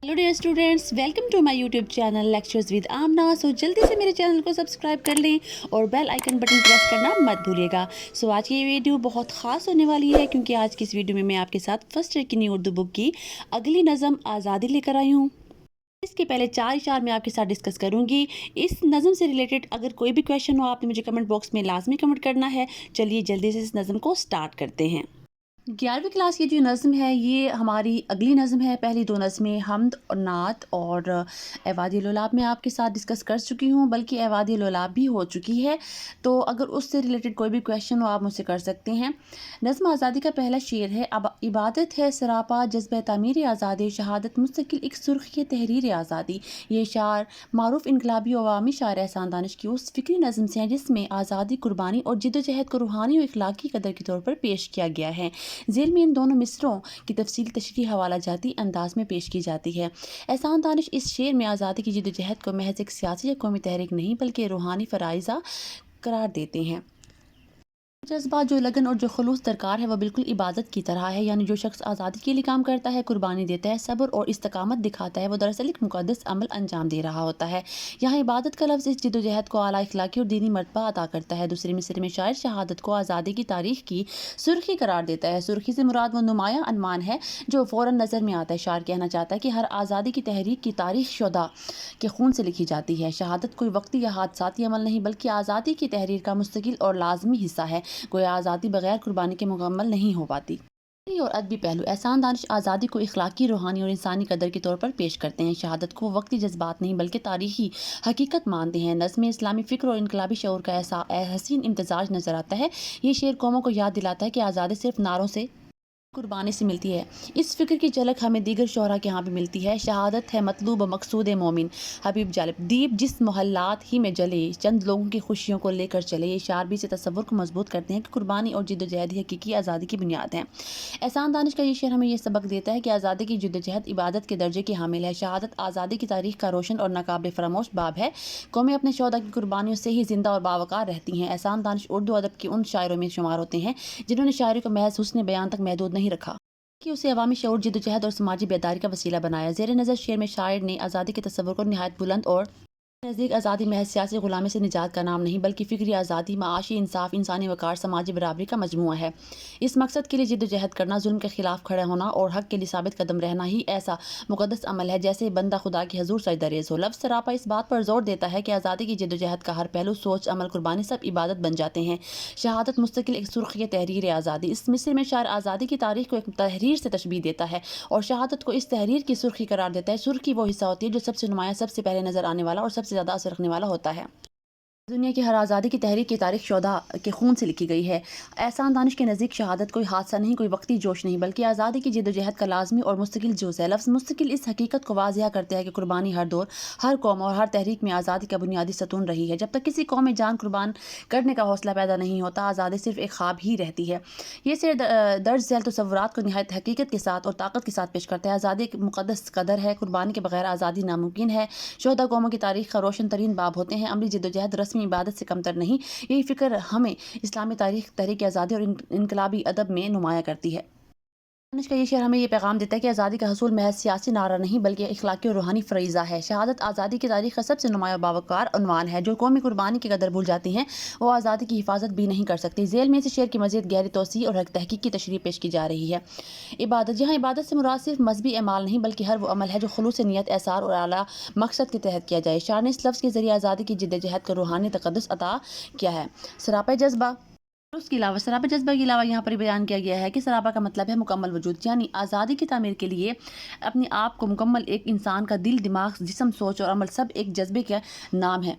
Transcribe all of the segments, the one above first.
Hello dear students, welcome to my YouTube channel lectures with Amna. So जल्दी से मेरे channel को सब्सक्राइब कर लें और बेल आइकन बटन प्रेस करना मत भूलिएगा। सो आज की ये वीडियो बहुत ख़ास होने वाली है क्योंकि आज की इस वीडियो में मैं आपके साथ फर्स्ट ईयर की न्यू उर्दू बुक की अगली नज़म आज़ादी लेकर आई हूँ। इसके पहले चार इशार मैं आपके साथ डिस्कस करूंगी। इस नज़म से रिलेटेड अगर कोई भी क्वेश्चन हो आपने मुझे कमेंट बॉक्स में लाजमी कमेंट करना है। चलिए जल्दी से इस नज़म को स्टार्ट करते हैं। 11वीं क्लास की जो नज़म है ये हमारी अगली नज़म है। पहली दो नज़में हमद और नात और एवादी लोलाब में आपके साथ डिस्कस कर चुकी हूँ, बल्कि एवादी लोलाब भी हो चुकी है। तो अगर उससे रिलेटेड कोई भी क्वेश्चन हो आप मुझसे कर सकते हैं। नज़म आज़ादी का पहला शेर है। अब इबादत है सरापा जज्बे तामीर आज़ादी, शहादत मुस्तकिल एक सुर्खी तहरीर आज़ादी। ये शार मारूफ इनकलाबी अवामी शायर एहसान दानिश की उस फ़िक्री नज़म से हैं जिसमें आज़ादी, कुर्बानी और जिद्दोजहद को रूहानी और इखलाकी कदर के तौर पर पेश किया गया है। ज़ेल में इन दोनों मिसरों की तफसील तशरीह हवाला जाती अंदाज में पेश की जाती है। एहसान दानिश इस शेर में आज़ादी की जिद्दोजहद को महज एक सियासी या कौमी तहरीक नहीं बल्कि रूहानी फ़राइज़ा करार देते हैं। जज्बा, जो लगन और जो खुलूस दरकार है वह बिल्कुल इबादत की तरह है। यानी जो शख्स आज़ादी के लिए काम करता है, कुर्बानी देता है, सब्र और इस्तकामत दिखाता है, वो दरअसल एक मुक़द्दस अमल अंजाम दे रहा होता है। यहाँ इबादत का लफ्ज़ इस जिद्दोजहद को आला इखलाकी और दीनी मर्तबा अता करता है। दूसरे मिसरे में शायर शहादत को आज़ादी की तारीख़ की सुर्खी करार देता है। सुर्खी से मुराद वो नुमाया अनमान है जो फ़ौरन नज़र में आता है। शायर कहना चाहता है कि हर आज़ादी की तहरीक की तारीख़ शुदा के खून से लिखी जाती है। शहादत कोई वक्ती या हादसाती अमल नहीं बल्कि आज़ादी की तहरीर का मुस्तकिल और लाजमी हिस्सा है। कोई आज़ादी बगैर कुर्बानी के मुकम्मल नहीं हो पाती। और अदबी पहलू, एहसान दानिश आज़ादी को इखलाकी, रूहानी और इंसानी कदर के तौर पर पेश करते हैं। शहादत को वक्ती जज्बात नहीं बल्कि तारीखी हकीकत मानते हैं। नज़्म में इस्लामी फ़िक्र और इनकलाबी शऊर का ऐसा हसीन इम्तजाज नज़र आता है। ये शेर कौमों को याद दिलाता है कि आज़ादी सिर्फ नारों से, कुर्बानी से मिलती है। इस फ़िक्र की झलक हमें दीगर शोहरा के यहाँ भी मिलती है। शहादत है मतलूब मकसूद मोमिन। हबीब जालिब, दीप जिस मोहल्लात ही में जले, चंद लोगों की खुशियों को लेकर चले। ये शार भी इस तसव्वुर को मजबूत करते हैं कि कुर्बानी और जिद्दोजहद ही हकीकी आज़ादी की बुनियाद हैं। एहसान दानिश का ये शेर हमें ये सबक देता है कि आज़ादी की जिद्दोजहद इबादत के दर्जे की हामिल है। शहादत आज़ादी की तारीख़ का रोशन और नाकाबिल फरामोश बाब है। कौमें अपने शोहदा की कुर्बानियों से ही जिंदा और बावकार रहती हैं। एहसान दानिश उर्दू अदब के उन शायरों में शुमार होते हैं जिन्होंने शायरी को महज हुस्न बयान तक महदूद नहीं रखा कि उसे अवामी शऊर, जिद्दोजहद और समाजी बेदारी का वसीला बनाया। ज़ेर नज़र शेर में शायर ने आज़ादी के तसव्वुर को निहायत बुलंद और नज़दीक आज़ादी महज सियासी ग़ुलामी से निजात का नाम नहीं बल्कि फ़िक्री आज़ादी, माशी इंसाफ, इंसानी वक़ार, समाजी बराबरी का मजमूआ है। इस मकसद के लिए जिद्दोजहद करना, जुल्म के ख़िलाफ़ खड़ा होना और हक़ के लिए साबित कदम रहना ही ऐसा मुक़द्दस अमल है जैसे बंदा खुदा के हज़ूर सजदा रेज़ हो। लफ्ज़ सरापा इस बात पर ज़ोर देता है कि आज़ादी की जिद्दोजहद का हर पहलू, सोच, अमल, कुर्बानी सब इबादत बन जाते हैं। शहादत मुस्तकिल एक सुर्ख़ी तहरीर आज़ादी। इस मिसरे में शायर आज़ादी की तारीख़ को एक तहरीर से तशबीह देता है और शहादत को इस तहरीर की सुर्ख़ी करार देता है। सुर्ख़ी वो हिस्सा होती है जो सबसे नुमाया, सबसे पहले नज़र आने वाला और सबसे ज़्यादा असर रखने वाला होता है। दुनिया की हर आज़ादी की तहरीक की तारीख़ शोधा के खून से लिखी गई है। एहसान दानिश के नज़दीक शहादत कोई हादसा नहीं, कोई वक्ती जोश नहीं बल्कि आज़ादी की जिद्दोजहद का लाजमी और मुस्तकिल जुज़ है। लफ्ज़ मुस्तकिल इस हकीकत को वाज़िया करता है कि कुर्बानी हर दौर, हर कौम और हर तहरीक में आज़ादी का बुनियादी सतून रही है। जब तक किसी कौम में जान कुर्बान करने का हौसला पैदा नहीं होता, आज़ादी सिर्फ एक ख्वाब ही रहती है। ये शेर दर्ज झैल तसव्वुरात को निहायत हकीकत के साथ और ताकत के साथ पेश करता है। आज़ादी एक मुक़द्दस कदर है, कुर्बानी के बगैर आज़ादी नामुमकिन है। शोहदा कौमों की तारीख़ का रोशन तरीन बाब होते हैं। अमली जिद्दोजहद रस्मी इबादत से कमतर नहीं। यही फ़िक्र हमें इस्लामी तारीख़, तहरीक आज़ादी और इनकलाबी अदब में नुमाया करती है। दानिश का ये शेर हमें ये पैगाम देता है कि आज़ादी का हसूल महज सियासी नारा नहीं बल्कि इखलाकी और रूहानी फ़रीज़ा है। शहादत आज़ादी की तारीख़ का सबसे नुमाया बावकार उन्वान है। जो कौमी कुर्बानी की कदर भूल जाती हैं वो आज़ादी की हिफाजत भी नहीं कर सकती। ज़ेल में से शेर की मज़ीद गहरी तोसी और तहकीक की तशरीह पेश की जा रही है। इबादत, यहाँ इबादत से मुराद सिर्फ मजहबी अमाल नहीं बल्कि हर वो अमल है जो खुलूस नियत, एसार और आला मकसद के तहत किया जाए। शायर ने इस लफ्ज़ के ज़रिए आज़ादी की जिद्दोजहद को रूहानी तक़द्दुस अता किया है। सरापा जज्बा, उसके अलावा सरापा जज्बा के अलावा यहाँ पर बयान किया गया है कि सरापा का मतलब है मुकम्मल वजूद, यानी आज़ादी की तामीर के लिए अपने आप को मुकम्मल एक इंसान का दिल, दिमाग, जिस्म, सोच और अमल सब एक जज्बे का नाम है।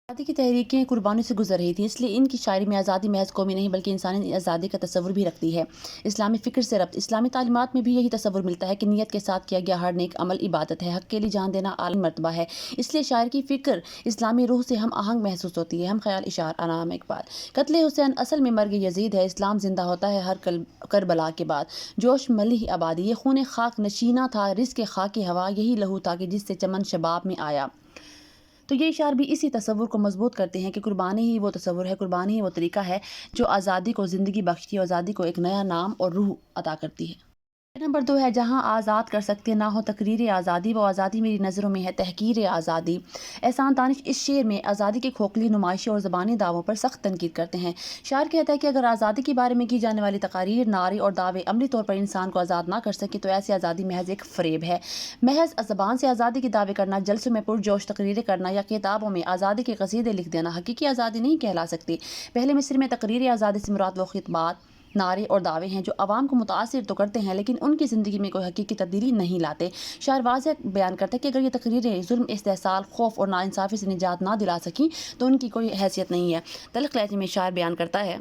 आज़ादी की तहरीकें कुर्बानी से गुजर रही थी, इसलिए इनकी शायरी में आज़ादी महज कौमी नहीं बल्कि इंसानी आज़ादी का तस्वुर भी रखती है। इस्लामी फ़िक्र से रब्त, इस्लामी तालीमात में भी यही तस्वुर मिलता है कि नियत के साथ किया गया हर नेक अमल इबादत है। हक़ के लिए जान देना आलिम मर्तबा है। इसलिए शायर की फ़िक्र इस्लामी रूह से हम आहंग महसूस होती है। हम ख्याल इशार अनाम इकबाल, कत्ल हुसैन असल में मर्ग यजीद है। इस्लाम जिंदा होता है हर करबला के बाद। जोश मलिह आबादी, ये खून खाक नशीना था, रिज़्क़ खाकी हवा, यही लहू था कि जिससे चमन शबाब में आया। तो ये इशार भी इसी तसव्वुर को मजबूत करते हैं कि कुर्बानी ही वो तसव्वुर है, कुर्बानी ही वो तरीका है जो आज़ादी को ज़िंदगी बख्शती है, आज़ादी को एक नया नाम और रूह अता करती है। नंबर 2 है जहाँ आज़ाद कर सकते ना हो तकरीर आज़ादी, वो आज़ादी मेरी नज़रों में है तहकीर आज़ादी। एहसान दानिश इस शेर में आज़ादी की खोखली नुमाइशों और ज़बानी दावों पर सख्त तनकीद करते हैं। शायर कहता है कि अगर आज़ादी के बारे में की जाने वाली तकारीर, नारे और दावे अमली तौर पर इंसान को आज़ाद ना कर सके तो ऐसी आज़ादी महज एक फ़रेब है। महज ज़बान से आज़ादी के दावे करना, जलसों में पुरजोश तकरीरें करना या किताबों में आज़ादी के कसीदे लिख देना हकीकी आज़ादी नहीं कहला सकती। पहले मिस्र में तकरीर आज़ादी से मुराद वो खितबात, नारे और दावे हैं जो आवाम को मुतासिर तो करते हैं लेकिन उनकी ज़िंदगी में कोई हकीकी तब्दीली नहीं लाते। शायर वाज़ेह बयान करता है कि अगर ये तकरीरें जुल्म, इस्तेहसाल, खौफ और नाइंसाफ़ी से निजात ना दिला सकी तो उनकी कोई हैसियत नहीं है। तल्ख़ लहजे में शायर बयान करता है,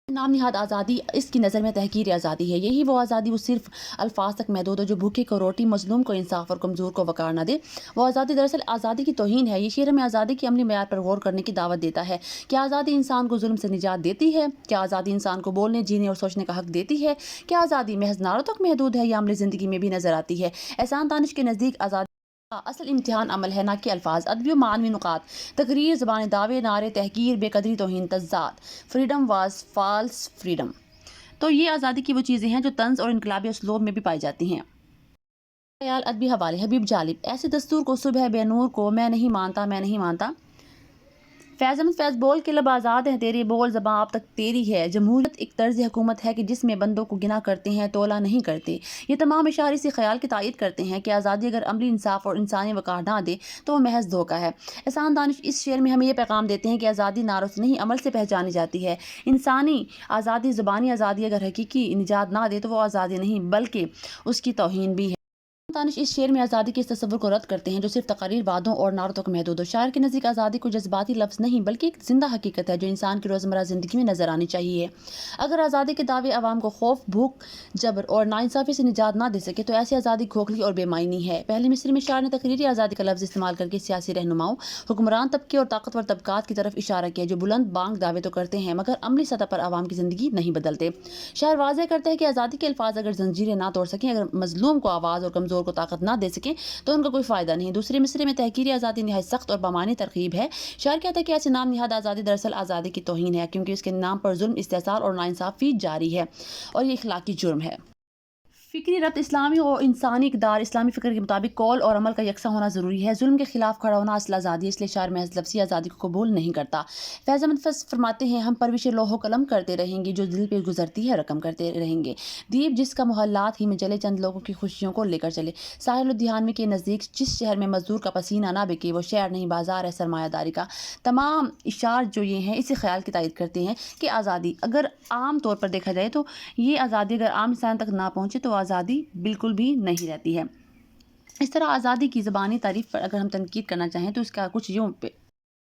नाम निहाद आज़ादी इसकी नज़र में तहकीर आज़ादी है। यही वो आज़ादी वो सिर्फ अल्फाज तक महदूद हो जो भूखे को रोटी, मजलूम को इंसाफ और कमज़ोर को वक़ार न दे। वो आज़ादी दरअसल आज़ादी की तौहीन है। ये शेर हमें आज़ादी के अमली मेयार पर गौर करने की दावत देता है। क्या आज़ादी इंसान को जुल्म से निजात देती है? क्या आज़ादी इंसान को बोलने, जीने और सोचने का हक़ देती है? क्या आज़ादी महज नारों तक महदूद है या अमली ज़िंदगी में भी नज़र आती है? एहसान दानिश के नज़दीक आज़ादी असल इम्तिहान अमल है, ना कि अल्फाज। अदबी मानवी नुकात, तकरीर, ज़बान दावे, नारे, तहकीर, बेकदरी, तौहीन, तज़ाद। Freedom was false freedom. तो ये आज़ादी की वो चीज़ें हैं जो तंज़ और इनकलाबी उसलूब में भी पाई जाती हैं। ख्याल अदबी हवाले, हबीब जालिब। ऐसे दस्तूर को सुबह बेनूर को मैं नहीं मानता, मैं नहीं मानता। फैज़ अहमद फैज़ बोल के लब आज़ाद हैं तेरे, बोल ज़बां अब तक तेरी है। जमहूरियत एक तर्ज़ हुकूमत है कि जिसमें बंदों को गिना करते हैं, तोला नहीं करते। ये तमाम इशारे इसी ख्याल की तायीद करते हैं कि आज़ादी अगर अमली इंसाफ और इंसानी वक़ार ना दे तो वो महज धोखा है। एहसान दानिश इस शेर में हमें ये पैगाम देते हैं कि आज़ादी नारों से नहीं अमल से पहचानी जाती है। इंसानी आज़ादी, ज़ुबानी आज़ादी अगर हकीकी निजात ना दे तो वो आज़ादी नहीं बल्कि उसकी तौहीन भी है। दानिश इस शेर में आज़ादी के इस तस्वुर को रद्द करते हैं जो सिर्फ तकारीर, वादों और नारों तक महदूद हो। शायर के नज़दीक आज़ादी को जज्बाती लफ्ज़ नहीं बल्कि एक जिंदा हकीकत है जो इंसान की रोज़मर्रा ज़िंदगी में नज़र आनी चाहिए। अगर आज़ादी के दावे आवाम को खौफ, भूख, जबर और नाइंसाफ़ी से निजात ना दे सके तो ऐसी आज़ादी खोखली और बेमायनी है। पहले मिस्र में शायर ने तकरीरी आज़ादी का लफ्ज़ इस्तेमाल करके सियासी रहनुमाओं, हुक्मरान तबके और ताकतवर तबकात की तरफ इशारा किया जो बुलंद बांग दावे तो करते हैं मगर अमली सतह पर आवाम की ज़िंदगी नहीं बदलते। शायर वाज़ेह करता है कि आज़ादी के अल्फाज अगर जंजीरें ना तोड़ सकें, अगर मजलूम को आवाज़ और कमज़ोर को ताकत ना दे सकें तो उनका कोई फ़ायदा नहीं। दूसरे मिसरे में तहकीरी आज़ादी नहायत सख्त और बमानी तरकीब है। शायर कहता है कि ऐसे नाम निहाद आज़ादी दरअसल आज़ादी की तौहीन है क्योंकि उसके नाम पर जुल्म, इस्तेहसाल और नाइंसाफ़ी जारी है और ये इखलाकी जुर्म है। फ़िक्री रब्त, इस्लामी और इंसानी इक़दार, इस्लामी फ़िक्र के मुताबिक कौल और अमल का यकसा होना ज़रूरी है। जुल्म के खिलाफ खड़ा होना असल आज़ादी है, इसलिए शायर महज लफ्ज़ी आज़ादी को कबूल नहीं करता। फैज़ अहमद फरमाते हैं, हम परविश लोहो कलम करते रहेंगे जो दिल पे गुजरती है रकम करते रहेंगे। दीप जिसका मोहल्लात ही में जले, चंद लोगों की खुशियों को लेकर चले। साहिल उद्यान के नज़दीक जिस शहर में मजदूर का पसीना ना बिके वो शहर नहीं बाजार है सरमायादारी का। तमाम इशार जो ये हैं इसी ख्याल की तायद करते हैं कि आज़ादी अगर आम तौर पर देखा जाए तो ये आज़ादी अगर आम इंसान तक ना पहुँचे तो आज़ादी बिल्कुल भी नहीं रहती है। इस तरह आज़ादी की ज़बानी तारीफ़ पर अगर हम तनकीद करना चाहें तो इसका कुछ यूँ पे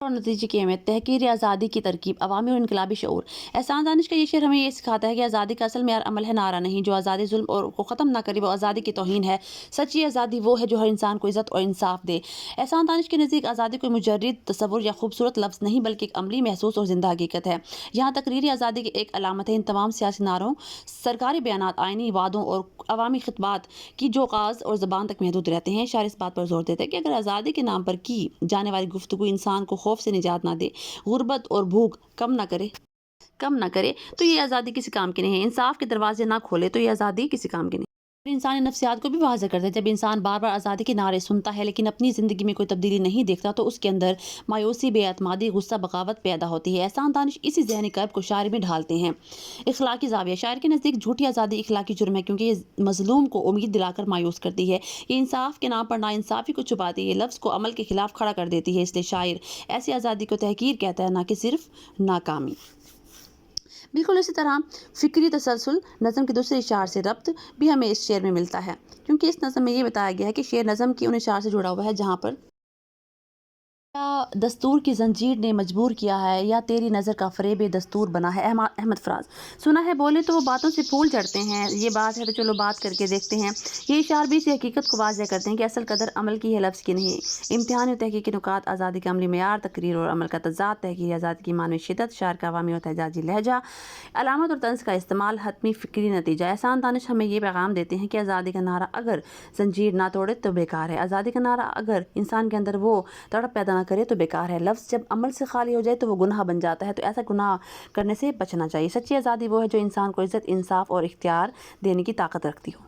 और नतीजे की अहमियत, तहकीर आज़ादी की तरकीब, अवामी और इनकलाबी शऊर। एहसान दानिश का ये शेर हमें ये सिखाता है कि आज़ादी का असल मेयार अमल है, नारा नहीं। जो आज़ादी जुल्म और को ख़त्म ना करे वो आज़ादी की तौहीन है। सच्ची आज़ादी वो है जो हर इंसान को इज़्ज़त और इंसाफ दे। एहसान दानिश के नज़दीक आज़ादी कोई मुजर्रिद तसव्वुर या खूबसूरत लफ्ज़ नहीं बल्कि एक अमली, महसूस और ज़िंदा हकीकत है। यहाँ तकरीरी आज़ादी की एक अलामत है। इन तमाम सियासी नारों, सरकारी बयानात, आइनी वादों और अवामी खितबात की जो काज और ज़बान तक महदूद रहते हैं। शायर इस बात पर जोर देते हैं कि अगर आज़ादी के नाम पर की जाने वाली गुफ्तगू इंसान को खौफ से निजात ना दे, गुर्बत और भूख कम ना करे तो ये आज़ादी किसी काम की नहीं है। इंसाफ के दरवाजे ना खोले तो ये आज़ादी किसी काम की नहीं। इंसानी नफ्सियात को भी वाज़ेह करते हैं। जब इंसान बार बार आज़ादी के नारे सुनता है लेकिन अपनी ज़िंदगी में कोई तब्दीली नहीं देखता तो उसके अंदर मायूसी, बेअतमादी, गुस्सा, बगावत पैदा होती है। एहसान दानिश इसी ज़हनी कर्ब को शायर में ढालते हैं। इखलाकी ज़ाविया, शायर के नज़दीक झूठी आज़ादी इखलाकी जुर्म है क्योंकि ये मजलूम को उम्मीद दिलाकर मायूस करती है। ये इंसाफ के नाम पर नाइंसाफ़ी को छुपाती है। ये लफ्ज़ को अमल के खिलाफ खड़ा कर देती है। इसलिए शायर ऐसी आज़ादी को तहकीर कहता है, ना कि सिर्फ नाकामी। बिल्कुल इसी तरह फ़िक्री तसलसल नज़म के दूसरे इशार से रब्त भी हमें इस शेर में मिलता है क्योंकि इस नज़म में ये बताया गया है कि शेर नज़म की उन इशार से जुड़ा हुआ है जहाँ पर या दस्तूर की जंजीर ने मजबूर किया है या तेरी नज़र का फ़रेब दस्तूर बना है। अहमद फ़राज, सुना है बोले तो वो बातों से फूल चढ़ते हैं, ये बात है तो चलो बात करके देखते हैं। ये इशार भी इसी हकीकत को वाज़ेह करते हैं कि असल कदर अमल की है लफ्ज़ की नहीं। इम्तिहान और तहकीकी नुकात, आज़ादी का अमली मेयार, तकरीर और अमल का तज़ाद, तहकीर आज़ादी की मानवी शिद्दत, शायर का अवामी और तजाजी लहजा, अलामत और तंज़ का इस्तेमाल, हतमी फ़िक्री नतीजा। एहसान दानिश हमें ये पैगाम देते हैं कि आज़ादी का नारा अगर जंजीर ना तोड़े तो बेकार है। आज़ादी का नारा अगर इंसान के अंदर वो तड़प पैदा ना करे तो बेकार है। लफ्ज़ जब अमल से खाली हो जाए तो वो गुनाह बन जाता है, तो ऐसा गुनाह करने से बचना चाहिए। सच्ची आज़ादी वो है जो इंसान को इज़्ज़त, इंसाफ और इख्तियार देने की ताकत रखती हो।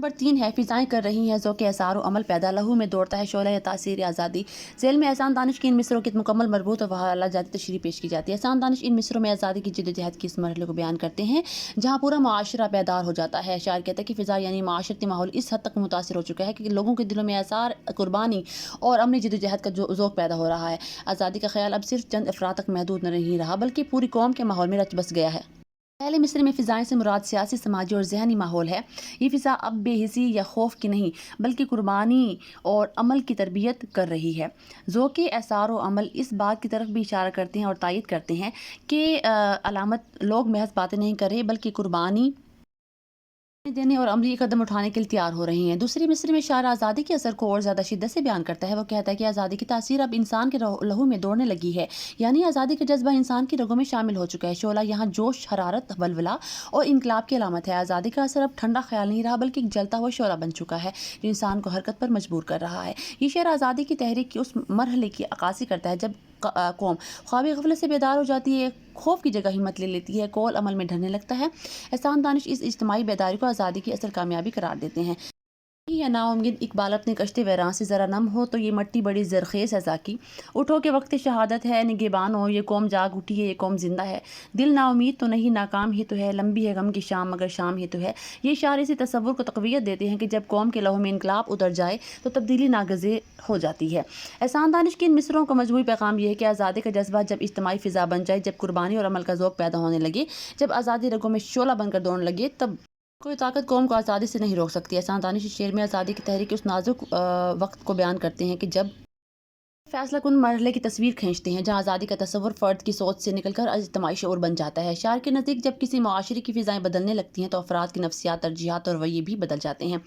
نمبر 3 ہے فضائیں کر رہی ہیں ذوق اثار و عمل پیدا، لہو میں دوڑتا ہے شعلہ تاثیر آزادی۔ ذیل میں احسان دانش کی ان مصروں کی مکمل مربوط و حوالہ جاتی تشریح پیش کی جاتی ہے۔ احسان دانش ان مصروں میں آزادی کی جدوجہد کے اس مرحلے کو بیان کرتے ہیں جہاں پورا معاشرہ بیدار ہو جاتا ہے۔ شاعر کہتا ہے کہ فضا یعنی معاشرتی ماحول اس حد تک متاثر ہو چکا ہے کہ لوگوں کے دلوں میں اثار، قربانی اور عملی جدوجہد کا ذوق پیدا ہو رہا ہے۔ آزادی کا خیال اب صرف چند افراد تک محدود نہیں رہا بلکہ پوری قوم کے ماحول میں رچ بس گیا ہے۔ پہلے مصرے میں فضائیں سے مراد سیاسی، سماجی اور ذہنی ماحول ہے۔ یہ فضا اب بے حسی یا خوف کی نہیں بلکہ قربانی اور عمل کی تربیت کر رہی ہے۔ ذوق اثار و عمل اس بات کی طرف بھی اشارہ کرتے ہیں اور تائید کرتے ہیں کہ علامت لوگ محض باتیں نہیں کر رہے بلکہ قربانی دینے اور عملی قدم اٹھانے کے لیے تیار ہو رہی ہیں۔ دوسری مصرے میں شاعر آزادی کے اثر کو اور زیادہ شدت سے بیان کرتا ہے۔ وہ کہتا ہے کہ آزادی کی تاثیر اب انسان کے لہو میں دوڑنے لگی ہے، یعنی آزادی کا جذبہ انسان کی رگوں میں شامل ہو چکا ہے۔ شعلہ یہاں جوش، حرارت، ولولہ اور انقلاب کی علامت ہے۔ آزادی کا اثر اب ٹھنڈا خیال نہیں رہا بلکہ ایک جلتا ہوا شعلہ بن چکا ہے جو انسان کو حرکت پر مجبور کر رہا ہے۔ یہ شعر آزادی کی تحریک کے اس مرحلے کی عکاسی کرتا ہے جب قوم خواب غفلت سے بیدار ہو جاتی ہے، خوف کی جگہ ہمت لے لیتی ہے، قول عمل میں ڈھلنے لگتا ہے۔ احسان دانش اس اجتماعی بیداری کو آزادی کی اصل کامیابی قرار دیتے ہیں۔ یا نا امید اقبال اپنے کشتے ویراں سے ذرا نم ہو تو یہ مٹی بڑی زرخیز ہے ذاکی، اٹھو کہ وقت شہادت ہے نگہبان ہو، یہ قوم جاگ اٹھی ہے، یہ قوم زندہ ہے، دل نا امید تو نہیں ناکام ہی تو ہے، لمبی ہے غم کی شام مگر شام ہی تو ہے۔ یہ اشعار اسی تصور کو تقویت دیتے ہیں کہ جب قوم کے لہو میں انقلاب اتر جائے تو تبدیلی ناگزیر ہو جاتی ہے۔ احسان دانش کے ان مصروں کا مجموعی پیغام یہ ہے کہ آزادی کا جذبہ جب اجتماعی فضا بن جائے، جب قربانی اور عمل کا ذوق پیدا ہونے لگے، جب آزادی رگوں میں شعلہ بن کر دوڑنے لگے، تب کوئی طاقت قوم کو آزادی سے نہیں روک سکتی۔ احسان دانش اس شعر میں آزادی کی تحریک کے اس نازک وقت کو بیان کرتے ہیں کہ جب فیصلہ کن مرحلے کی تصویر کھینچتے ہیں جہاں آزادی کا تصور فرد کی سوچ سے نکل کر اجتماعی شعور بن جاتا ہے۔ شاعر کے نزدیک جب کسی معاشرے کی فضائیں بدلنے لگتی ہیں تو افراد کی نفسیات، ترجیحات اور رویے بھی بدل جاتے ہیں۔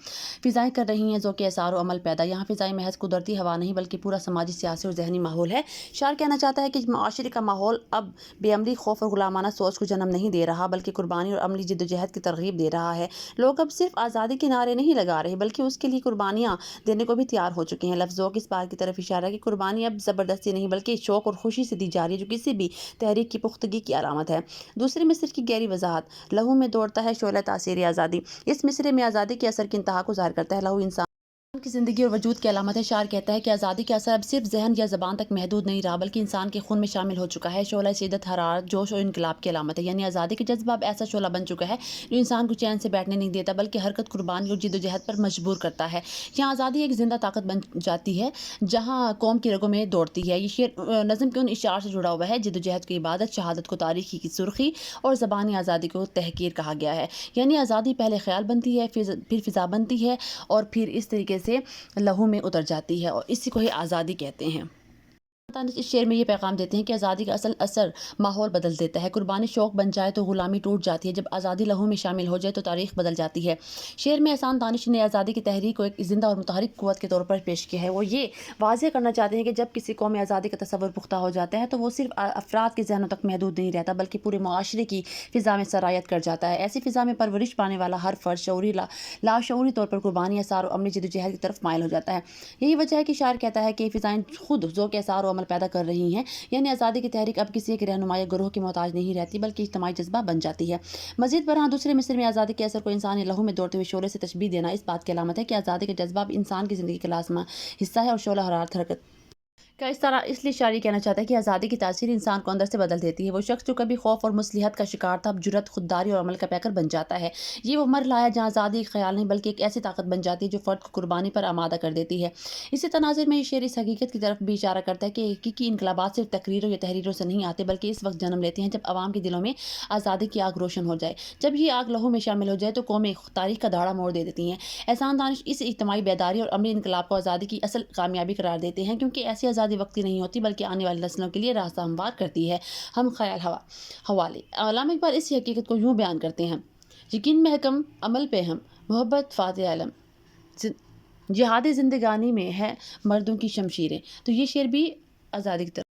فضائیں کر رہی ہیں ذوق اثار و عمل پیدا، یہاں فضائیں محض قدرتی ہوا نہیں بلکہ پورا سماجی، سیاسی اور ذہنی ماحول ہے۔ شاعر کہنا چاہتا ہے کہ معاشرے کا ماحول اب بے عملی، خوف اور غلامانہ سوچ کو جنم نہیں دے رہا بلکہ قربانی اور عملی جدوجہد کی ترغیب دے رہا ہے۔ لوگ اب صرف آزادی کے نعرے نہیں لگا رہے بلکہ اس کے لیے قربانیاں دینے کو بھی تیار ہو چکے ہیں۔ لفظ ذوق اس بات کی طرف اشارہ ہے کہ قربانی اب زبردستی نہیں بلکہ شوق اور خوشی سے دی جا رہی ہے جو کسی بھی تحریک کی پختگی کی علامت ہے۔ دوسرے مصرے کی گہری وضاحت، لہو میں دوڑتا ہے شعلہ تاثیر آزادی، اس مصرے میں آزادی کے اثر کی انتہا کو ظاہر کرتا ہے۔ لہو انسان کی زندگی اور وجود کی علامت ہے۔ شاعر کہتا ہے کہ آزادی کا اثر اب صرف ذہن یا زبان تک محدود نہیں رہا بلکہ انسان کے خون میں شامل ہو چکا ہے۔ شعلہ شدت، حرارت، جوش اور انقلاب کی علامت ہے، یعنی آزادی کا جذبہ اب ایسا شعلہ بن چکا ہے جو انسان کو چین سے بیٹھنے نہیں دیتا بلکہ حرکت، قربانی اور جدوجہد پر مجبور کرتا ہے۔ یہاں آزادی ایک زندہ طاقت بن جاتی ہے جہاں قوم کی رگوں میں دوڑتی ہے۔ یہ شعر نظم کے ان اشعار سے جڑا ہوا ہے جدوجہد کو عبادت، شہادت کو تاریخی کی سرخی اور زبانی آزادی کو تحقیر کہا گیا ہے، یعنی آزادی پہلے خیال بنتی ہے، پھر فضا بنتی ہے اور پھر اس طریقے سے لہو میں اتر جاتی ہے اور اسی کو ہی آزادی کہتے ہیں۔ اس شعر میں یہ پیغام دیتے ہیں کہ آزادی کا اصل اثر ماحول بدل دیتا ہے۔ قربانی شوق بن جائے تو غلامی ٹوٹ جاتی ہے، جب آزادی لہو میں شامل ہو جائے تو تاریخ بدل جاتی ہے۔ شعر میں احسان دانش نے آزادی کی تحریک کو ایک زندہ اور متحرک قوت کے طور پر پیش کیا ہے۔ وہ یہ واضح کرنا چاہتے ہیں کہ جب کسی قوم میں آزادی کا تصور پختہ ہو جاتا ہے تو وہ صرف افراد کے ذہنوں تک محدود نہیں رہتا بلکہ پورے معاشرے کی فضا میں سرایت کر جاتا ہے۔ ایسی فضا میں پرورش پانے والا ہر فرد شعوری لاشعوری طور پر قربانی، اثار و عملی جدوجہد کی طرف مائل ہو جاتا ہے۔ یہی وجہ ہے کہ شاعر کہتا ہے کہ فضائیں خود ذوق اثار و عمل پیدا کر رہی ہیں، یعنی آزادی کی تحریک اب کسی ایک رہنما یا گروہ کی محتاج نہیں رہتی بلکہ اجتماعی جذبہ بن جاتی ہے۔ مزید برآں دوسرے مصرے میں آزادی کے اثر کو انسانی لہو میں دوڑتے ہوئے شعلے سے تشبیہ دینا اس بات کی علامت ہے کہ آزادی کا جذبہ اب انسان کی زندگی کا لازمہ حصہ ہے اور شعلہ حرارت، حرکت کا اس لیے شاعر کہنا چاہتا ہے کہ آزادی کی تاثیر انسان کو اندر سے بدل دیتی ہے۔ وہ شخص جو کبھی خوف اور مصلحت کا شکار تھا اب جرأت، خودداری اور عمل کا پیکر بن جاتا ہے۔ یہ وہ مرحلہ ہے جہاں آزادی ایک خیال نہیں بلکہ ایک ایسی طاقت بن جاتی ہے جو فرد کو قربانی پر آمادہ کر دیتی ہے۔ اسی تناظر میں یہ شعر اس حقیقت کی طرف بھی اشارہ کرتا ہے کہ حقیقی انقلابات صرف تقریروں یا تحریروں سے نہیں آتے بلکہ اس وقت جنم لیتے ہیں جب عوام کے دلوں میں آزادی کی آگ روشن ہو جائے۔ جب یہ آگ لہو میں شامل ہو جائے تو قومیں تاریخ کا دھاڑا موڑ دے دیتی ہیں۔ احسان دانش اس اجتماعی بیداری اور عملی انقلاب کو آزادی کی اصل کامیابی قرار دیتے ہیں کیونکہ ایسی آزادی وقتی نہیں ہوتی بلکہ آنے والی نسلوں کے لیے راستہ ہموار کرتی ہے۔ ہم خیال حوالے علامہ اقبال اس حقیقت کو یوں بیان کرتے ہیں: یقین میں حکم، عمل پہ ہم، محبت فاتح علم، جہاد زندگانی میں ہے مردوں کی شمشیریں۔ تو یہ شعر بھی آزادی کی طرف۔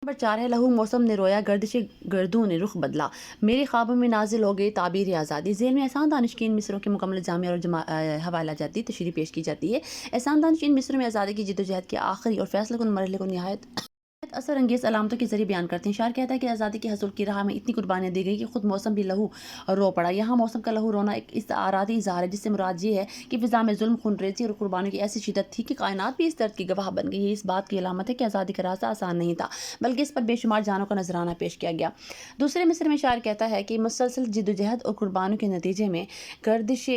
نمبر 4 ہے لہو موسم نے رویا، گردش گردوں نے رخ بدلا، میرے خوابوں میں نازل ہو گئی تعبیر آزادی۔ ذیل میں احسان دانش کی ان مصروں کے مکمل جامع اور حوالہ جاتی تشریح پیش کی جاتی ہے۔ احسان دانش ان مصروں میں آزادی کی جدوجہد کے آخری اور فیصلہ کن مرحلے کو نہایت اثر انگیز علامتوں کے ذریعے بیان کرتے ہیں۔ شاعر کہتا ہے کہ آزادی کے حصول کی راہ میں اتنی قربانیاں دی گئی کہ خود موسم بھی لہو رو پڑا۔ یہاں موسم کا لہو رونا ایک استعاراتی اظہار ہے، جس سے مراد یہ ہے کہ فضا میں ظلم، خون ریزی اور قربانیوں کی ایسی شدت تھی کہ کائنات بھی اس درد کی گواہ بن گئی۔ یہ اس بات کی علامت ہے کہ آزادی کا راستہ آسان نہیں تھا، بلکہ اس پر بے شمار جانوں کا نذرانہ پیش کیا گیا۔ دوسرے مصرع میں شاعر کہتا ہے کہ مسلسل جدوجہد اور قربانیوں کے نتیجے میں گردش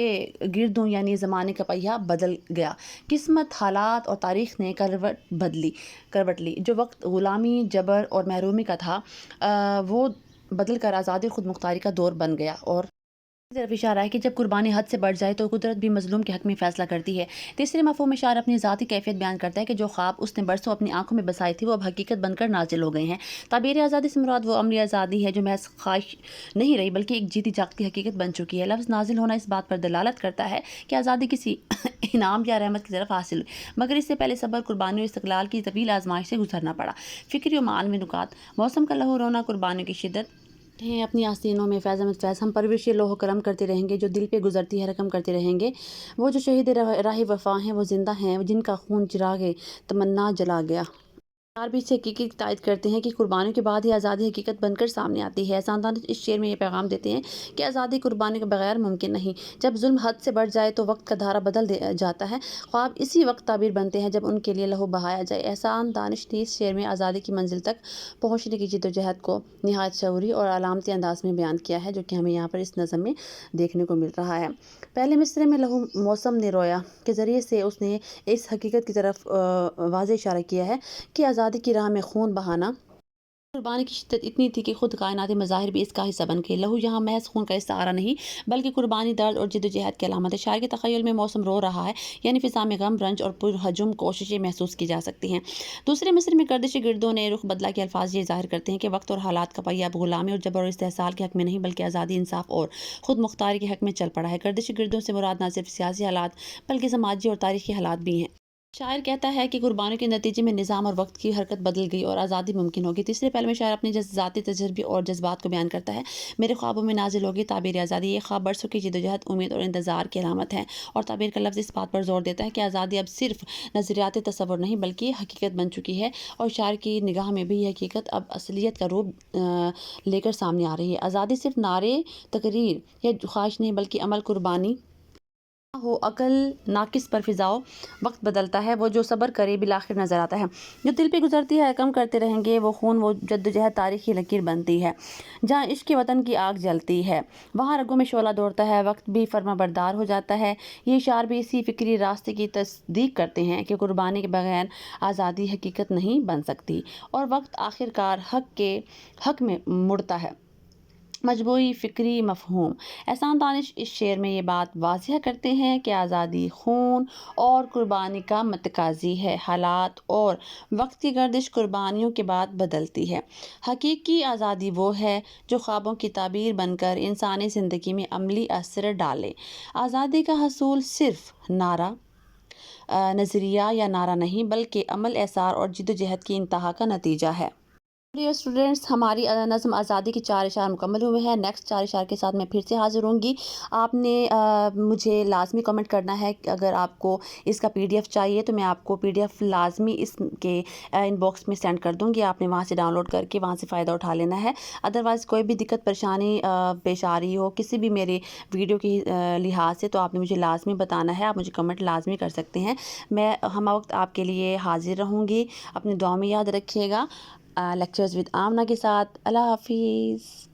گردوں یعنی زمانے کا پہیہ بدل گیا۔ قسمت، حالات اور تاریخ نے کروٹ لی۔ جو وقت غلامی، جبر اور محرومی کا تھا، وہ بدل کر آزادی اور خود مختاری کا دور بن گیا۔ اور اس طرف اشارہ ہے کہ جب قربانی حد سے بڑھ جائے تو قدرت بھی مظلوم کے حق میں فیصلہ کرتی ہے۔ تیسرے مفہوم میں شاعر اپنی ذاتی کیفیت بیان کرتا ہے کہ جو خواب اس نے برسوں اپنی آنکھوں میں بسائے تھے وہ اب حقیقت بن کر نازل ہو گئے ہیں۔ تعبیر آزادی سے مراد وہ عملی آزادی ہے جو محض خواہش نہیں رہی بلکہ ایک جیتی جاگتی حقیقت بن چکی ہے۔ لفظ نازل ہونا اس بات پر دلالت کرتا ہے کہ آزادی کسی انعام یا رحمت کی طرف حاصل ہوئی، مگر اس سے پہلے صبر، قربانی اور استقلال کی طویل آزمائش سے گزرنا پڑا۔ فکری و معنوی نکات: موسم کا لہو رونا، قربانیوں کی شدت ہیں اپنی آستینوں میں فیض احمد فیض: ہم پرورش لوح کرم کرتے رہیں گے جو دل پہ گزرتی ہے رقم کرتے رہیں گے۔ وہ جو شہید راہ وفا ہیں وہ زندہ ہیں جن کا خون چراغ تمنا جلا گیا۔ شاعر بھی اس حقیقت کی تائید کرتے ہیں کہ قربانیوں کے بعد ہی آزادی حقیقت بن کر سامنے آتی ہے۔ احسان اس شعر میں یہ پیغام دیتے ہیں کہ آزادی قربانیوں کے بغیر ممکن نہیں۔ جب ظلم حد سے بڑھ جائے تو وقت کا دھارا بدل جاتا ہے۔ خواب اسی وقت تعبیر بنتے ہیں جب ان کے لیے لہو بہایا جائے۔ احسان دانش نے اس شعر میں آزادی کی منزل تک پہنچنے کی جدوجہد کو نہایت شعوری اور علامتی انداز میں بیان کیا ہے، جو کہ ہمیں یہاں پر اس نظم میں دیکھنے کو مل رہا ہے۔ پہلے مصرعے میں لہو موسم نے رویا کے ذریعے سے اس نے اس حقیقت کی طرف واضح اشارہ کیا ہے کہ آزادی کی راہ میں خون بہانا، قربانی کی شدت اتنی تھی کہ خود کائناتی مظاہر بھی اس کا حصہ بن گئے۔ لہو یہاں محض خون کا استعارہ نہیں بلکہ قربانی، درد اور جدوجہد کی علامت ہے۔ شاعر کے تخیل میں موسم رو رہا ہے، یعنی فضا میں غم، رنج اور پرحجم کوششیں محسوس کی جا سکتی ہیں۔ دوسرے مصرعے میں گردش گردوں نے رخ بدلا کے الفاظ یہ ظاہر کرتے ہیں کہ وقت اور حالات کا پہیہ اب غلامی اور جبر اور استحصال کے حق میں نہیں بلکہ آزادی، انصاف اور خود مختاری کے حق میں چل پڑا ہے۔ گردش گردوں سے مراد نہ صرف سیاسی حالات بلکہ سماجی اور تاریخی حالات بھی ہیں۔ شاعر کہتا ہے کہ قربانیوں کے نتیجے میں نظام اور وقت کی حرکت بدل گئی اور آزادی ممکن ہوگی۔ تیسرے پہلو میں شاعر اپنے ذاتی تجربے اور جذبات کو بیان کرتا ہے۔ میرے خوابوں میں نازل ہوگی تعبیر آزادی۔ یہ خواب برسوں کی جدوجہد، امید اور انتظار کی علامت ہے، اور تعبیر کا لفظ اس بات پر زور دیتا ہے کہ آزادی اب صرف نظریاتی تصور نہیں بلکہ حقیقت بن چکی ہے، اور شاعر کی نگاہ میں بھی یہ حقیقت اب اصلیت کا روپ لے کر سامنے آ رہی ہے۔ آزادی صرف نعرے، تقریر یا خواہش نہیں بلکہ عمل، قربانی ہو، عقل ناقص پر فضاؤ وقت بدلتا ہے، وہ جو صبر کرے بالآخر نظر آتا ہے۔ جو دل پہ گزرتی ہے رقم کرتے رہیں گے، وہ خون، وہ جدوجہد تاریخی لکیر بنتی ہے۔ جہاں عشق کے وطن کی آگ جلتی ہے وہاں رگوں میں شعلہ دوڑتا ہے، وقت بھی فرما بردار ہو جاتا ہے۔ یہ شاعر بھی اسی فکری راستے کی تصدیق کرتے ہیں کہ قربانی کے بغیر آزادی حقیقت نہیں بن سکتی، اور وقت آخرکار حق کے حق میں مڑتا ہے۔ مجموعی فکری مفہوم: احسان دانش اس شعر میں یہ بات واضح کرتے ہیں کہ آزادی خون اور قربانی کا متقاضی ہے۔ حالات اور وقت کی گردش قربانیوں کے بعد بدلتی ہے۔ حقیقی آزادی وہ ہے جو خوابوں کی تعبیر بن کر انسانی زندگی میں عملی اثر ڈالے۔ آزادی کا حصول صرف نعرہ، نظریہ یا نعرہ نہیں بلکہ عمل، احساس اور جدوجہد کی انتہا کا نتیجہ ہے۔ ڈیئر اسٹوڈنٹس، ہماری نظم آزادی کے 4 اشعار مکمل ہوئے ہیں۔ نیکسٹ 4 اشعار کے ساتھ میں پھر سے حاضر ہوں گی۔ آپ نے مجھے لازمی کمنٹ کرنا ہے کہ اگر آپ کو اس کا PDF چاہیے تو میں آپ کو PDF لازمی اس کے ان باکس میں سینڈ کر دوں گی۔ آپ نے وہاں سے ڈاؤن لوڈ کر کے وہاں سے فائدہ اٹھا لینا ہے۔ ادروائز کوئی بھی دقت پریشانی پیش آ رہی ہو کسی بھی میرے ویڈیو کے لحاظ سے تو آپ نے مجھے لازمی بتانا ہے، آپ مجھے کمنٹ لازمی کر سکتے ہیں۔ میں ہمہ وقت آپ کے لیے حاضر رہوں گی۔ اپنی دعاؤں میں یاد رکھیے گا۔ لیکچرز ود آمنہ کے ساتھ۔ اللہ حافظ۔